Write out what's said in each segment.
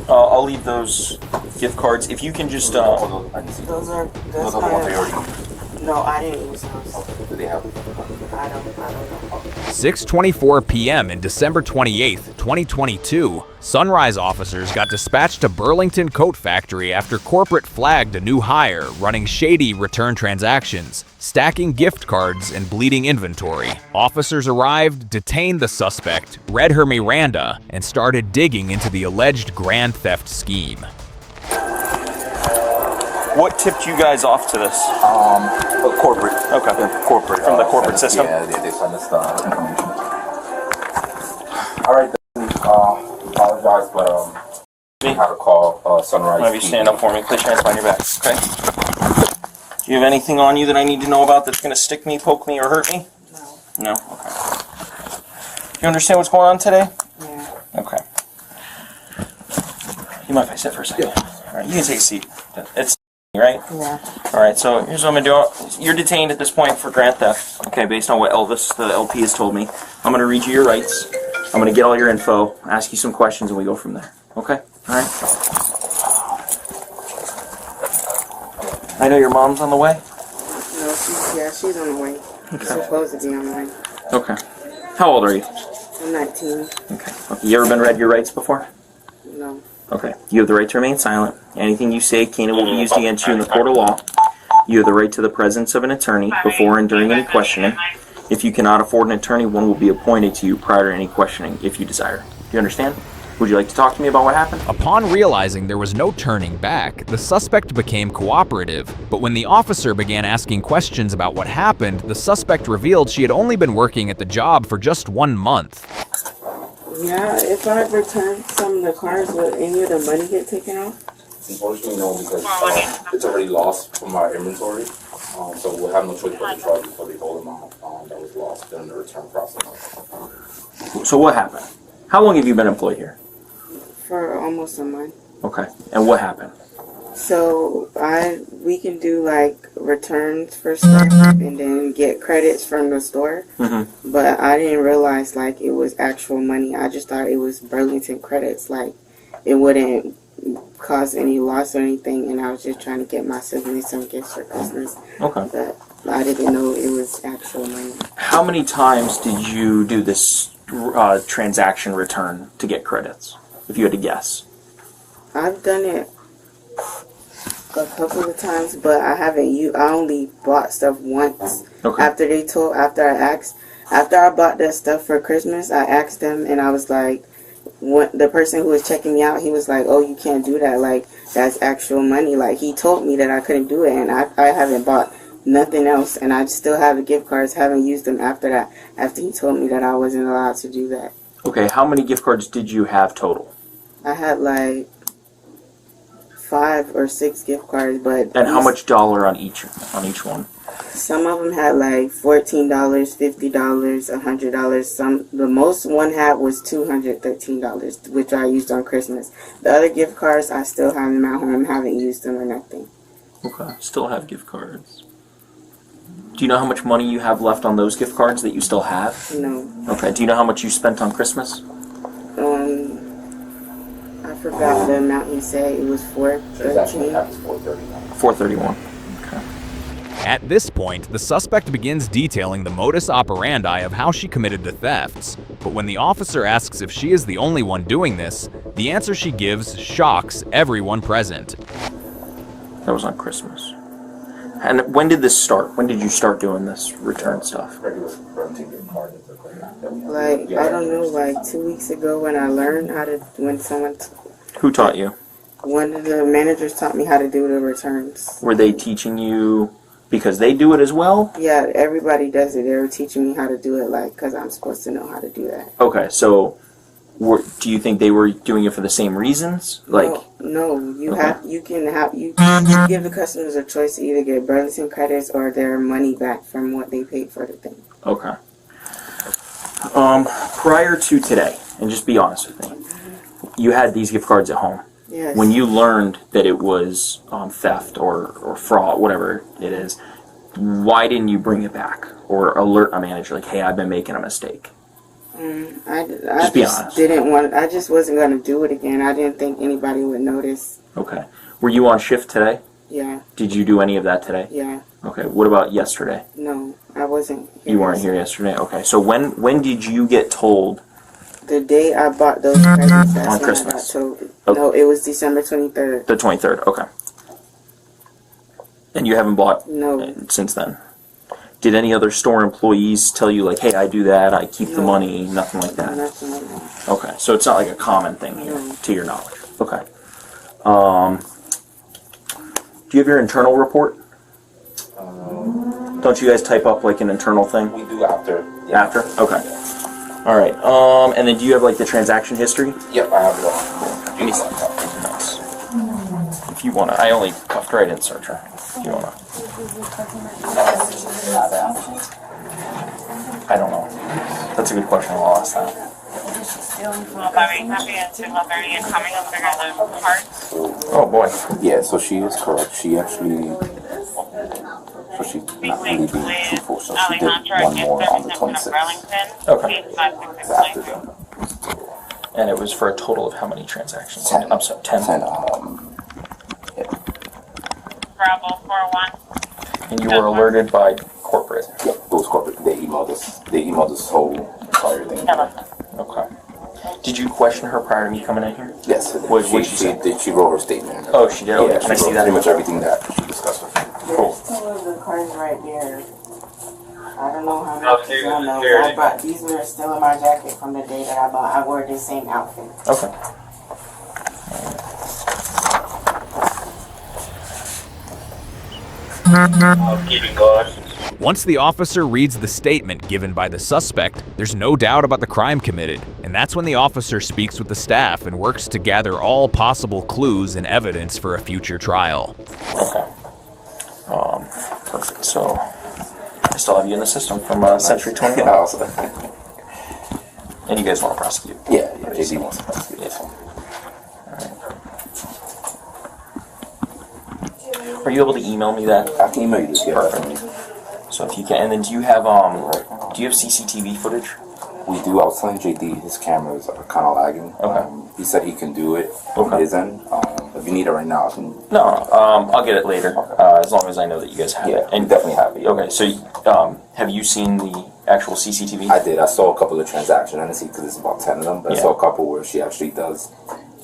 I'll leave those gift cards. If you can just... Those are the ones they already... No, I didn't use those. Do they have... I don't know. 6:24 p.m. in December 28th, 2022, Sunrise officers got dispatched to Burlington Coat Factory after corporate flagged a new hire running shady return transactions, stacking gift cards, and bleeding inventory. Officers arrived, detained the suspect, read her Miranda, and started digging into the alleged grand theft scheme. What tipped you guys off to this? Corporate. Okay. Corporate. From the corporate system? Yeah, they sent us the information. All right, apologize, but we have to call Sunrise. Have you stand up for me? Put your hands behind your back, okay? Do you have anything on you that I need to know about that's going to stick me, poke me, or hurt me? No. No? Okay. You understand what's going on today? Yeah. Okay. You mind if I sit for a second? Yeah. All right, you can take a seat. It's right? Yeah. All right, so here's what I'm going to do. You're detained at this point for grand theft, okay, based on what Elvis, the LP, has told me. I'm going to read you your rights. I'm going to get all your info, ask you some questions, and we go from there. Okay? All right? I know your mom's on the way? No, she's on the way. She's supposed to be on the way. Okay. How old are you? I'm 19. Okay. You ever been read your rights before? No. Okay. You have the right to remain silent. Anything you say can and will be used against you in the court of law. You have the right to the presence of an attorney before and during any questioning. If you cannot afford an attorney, one will be appointed to you prior to any questioning if you desire. Do you understand? Would you like to talk to me about what happened? Upon realizing there was no turning back, the suspect became cooperative, but when the officer began asking questions about what happened, the suspect revealed she had only been working at the job for just 1 month. Yeah, if I return some of the cars, will any of the money get taken off? Unfortunately, no, because it's already lost from our inventory. So we'll have no choice but to charge you for the whole amount that was lost during the return process. So what happened? How long have you been employed here? For almost a month. Okay. And what happened? So we can do like returns for stuff and then get credits from the store. Mm-hmm. But I didn't realize like it was actual money. I just thought it was Burlington credits. Like it wouldn't cause any loss or anything. And I was just trying to get my siblings some gifts for Christmas. Okay. But I didn't know it was actual money. How many times did you do this transaction return to get credits, if you had to guess? I've done it a couple of times, but I haven't. I only bought stuff once. Okay. After I bought that stuff for Christmas, I asked them, and I was like, the person who was checking me out, he was like, "Oh, you can't do that. Like that's actual money." Like he told me that I couldn't do it, and I haven't bought nothing else, and I still have the gift cards. Haven't used them after that. After he told me that I wasn't allowed to do that. Okay. How many gift cards did you have total? I had like 5 or 6 gift cards, but And how much dollar on each one? some of them had like $14, $50, $100. The most one had was $213, which I used on Christmas. The other gift cards, I still have them at home. Haven't used them or nothing. Okay. Still have gift cards. Do you know how much money you have left on those gift cards that you still have? No. Okay. Do you know how much you spent on Christmas? I forgot the amount he said. It was $413. $431. Okay. At this point, the suspect begins detailing the modus operandi of how she committed the thefts. But when the officer asks if she is the only one doing this, the answer she gives shocks everyone present. That was on Christmas. And when did this start? When did you start doing this return stuff? Like, I don't know, like 2 weeks ago when I learned how to, Who taught you? one of the managers taught me how to do the returns. Were they teaching you because they do it as well? Yeah, everybody does it. They were teaching me how to do it, like, because I'm supposed to know how to do that. Okay, so do you think they were doing it for the same reasons? Like, no, you give the customers a choice to either get Burlington credits or their money back from what they paid for the thing. okay. Prior to today, and just be honest with me, you had these gift cards at home. Yes. When you learned that it was theft or fraud, whatever it is, why didn't you bring it back or alert a manager like, hey, I've been making a mistake? I Just be honest. I just wasn't going to do it again. I didn't think anybody would notice. Okay. Were you on shift today? Yeah. Did you do any of that today? Yeah. Okay. What about yesterday? No, I wasn't here. You weren't here yesterday? Okay. So when did you get told? The day I bought those presents, that's On when Christmas. I got told. Okay. No, it was December 23rd. The 23rd. Okay. And you haven't bought No. since then? Did any other store employees tell you, like, hey, I do that, I keep the money, nothing like that? Nothing like that. Okay, so it's not like a common thing here, No. to your knowledge. Okay. Do you have your internal report? Don't you guys type up, like, an internal thing? We do after. Yeah. After? Okay. All right. And then do you have, like, the transaction history? Yep, I have it on. Let me see. Nice. If you want to. I only cuffed her, I didn't search her. If you want to. I don't know. That's a good question. I'll ask that. Oh boy. Yeah, so she is correct. She actually, so she not really being truthful, so she did one more on the 26th. Okay. After that. And it was for a total of how many transactions? 10. I'm sorry, 10. 10, Bravo 41. And you were alerted by corporate. Yep, those corporate, they emailed this whole entire thing. Okay. Did you question her prior to me coming in here? Yes, What'd she say? she wrote her statement. Oh, she did? Okay, Yeah, can I she see wrote that? pretty much everything that she discussed with me. Cool. Two of the cards right there. I don't know how much y'all know. But I bought these were still in my jacket from the day that I bought. I wore this same outfit. Okay. Once the officer reads the statement given by the suspect, there's no doubt about the crime committed, and that's when the officer speaks with the staff and works to gather all possible clues and evidence for a future trial. Okay. Perfect. So, I still have you in the system from Century 21. And you guys want to prosecute? Yeah, JD wants to prosecute this one. Are you able to email me that? I can email you this, yeah. Perfect. So if you can, and then do you have CCTV footage? We do. I was telling JD his cameras are kind of lagging. Okay. He said he can do it Okay. on his end. If you need it right now, I can. No, I'll get it later, as long as I know that you guys have it. And definitely have it. Yeah. Okay, so have you seen the actual CCTV? I did. I saw a couple of transactions. I didn't see because it's about 10 of them, but I Yeah. saw a couple where she actually does.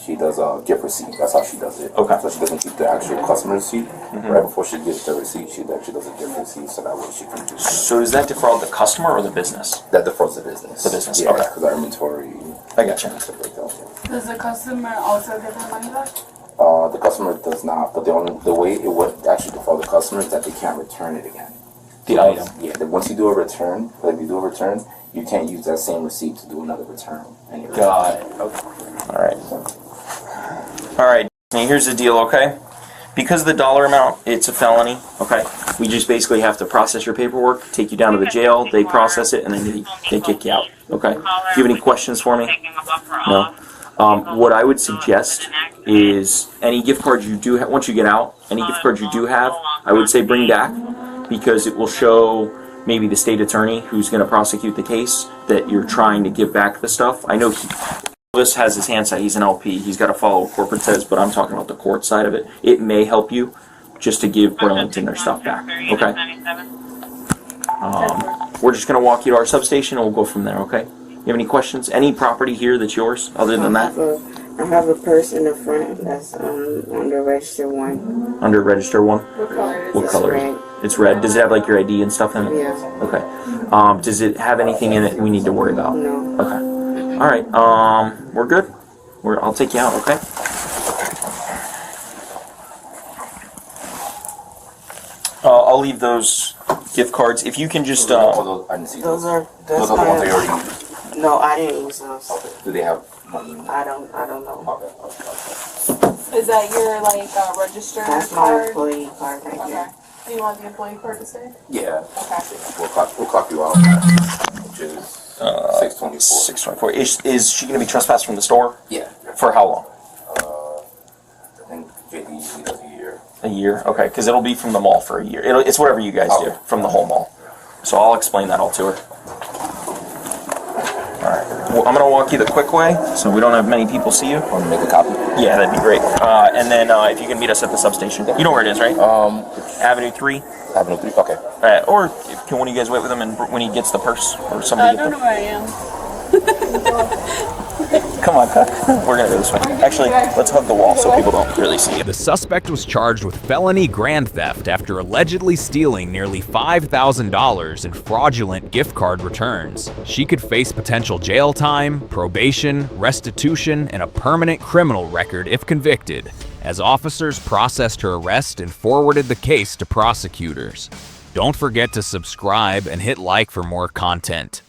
She does a gift receipt. That's how she does it. Okay. So she doesn't keep the actual customer receipt. Right before she gives the receipt, she actually does a gift receipt, so that way she can do. So does that defraud the customer or the business? That defrauds the business. The business, Yeah, okay. because our inventory. I gotcha. and stuff like that. Does the customer also get their money back? The customer does not, but the way it would actually defraud the customer is that they can't return it again. The item. Yeah, once you do a return, you can't use that same receipt to do another return. Got it. Okay. All right. All right. Now here's the deal, okay? Because of the dollar amount, it's a felony, okay? We just basically have to process your paperwork, take you down to the jail, they process it, and then they kick you out, okay? Do you have any questions for me? No? What I would suggest is any gift cards you do have, once you get out, any gift cards you do have, I would say bring back, because it will show maybe the state attorney who's going to prosecute the case that you're trying to give back the stuff. I know Elvis has his hand set, he's an LP, he's got to follow what corporate says, but I'm talking about the court side of it. It may help you just to give Burlington their stuff back, okay? We're just going to walk you to our substation and we'll go from there, okay? You have any questions? Any property here that's yours other than that? I have a purse in the front that's under register 1. Under register 1? What color is What It's color? red. It's red. Does it have like your ID and stuff in it? Yeah. Okay. Does it have anything in it we need to worry about? No. Okay. All right. We're good. I'll take you out. Okay. I'll leave those gift cards. If you can just. I didn't see Those are Those are the ones they already used. No, I didn't use those. Okay. Do they have money? I don't know. Okay. Is that your registered That's my card? employee card right Okay. there. Do you want the employee card to stay? Yeah. Okay. We'll clock you out, which is 624. 624. Is she going to be trespassed from the store? Yeah. For how long? I think JD usually does a year. A year? Okay, because it'll be from the mall for a year. It's whatever you guys do Okay. from the whole mall. So I'll explain that all to her. All right. Well, I'm gonna walk you the quick way, so we don't have many people see you. Want to make a copy? Yeah, that'd be great. And then if you can meet us at the substation. You know where it is, right? Avenue 3. Avenue 3. Okay. Or can one of you guys wait with him and when he gets the purse, or somebody? I don't know where I am. Come on, we're gonna go this way. Actually, let's hug the wall so people don't really see it. The suspect was charged with felony grand theft after allegedly stealing nearly $5,000 in fraudulent gift card returns. She could face potential jail time, probation, restitution, and a permanent criminal record if convicted, as officers processed her arrest and forwarded the case to prosecutors. Don't forget to subscribe and hit like for more content.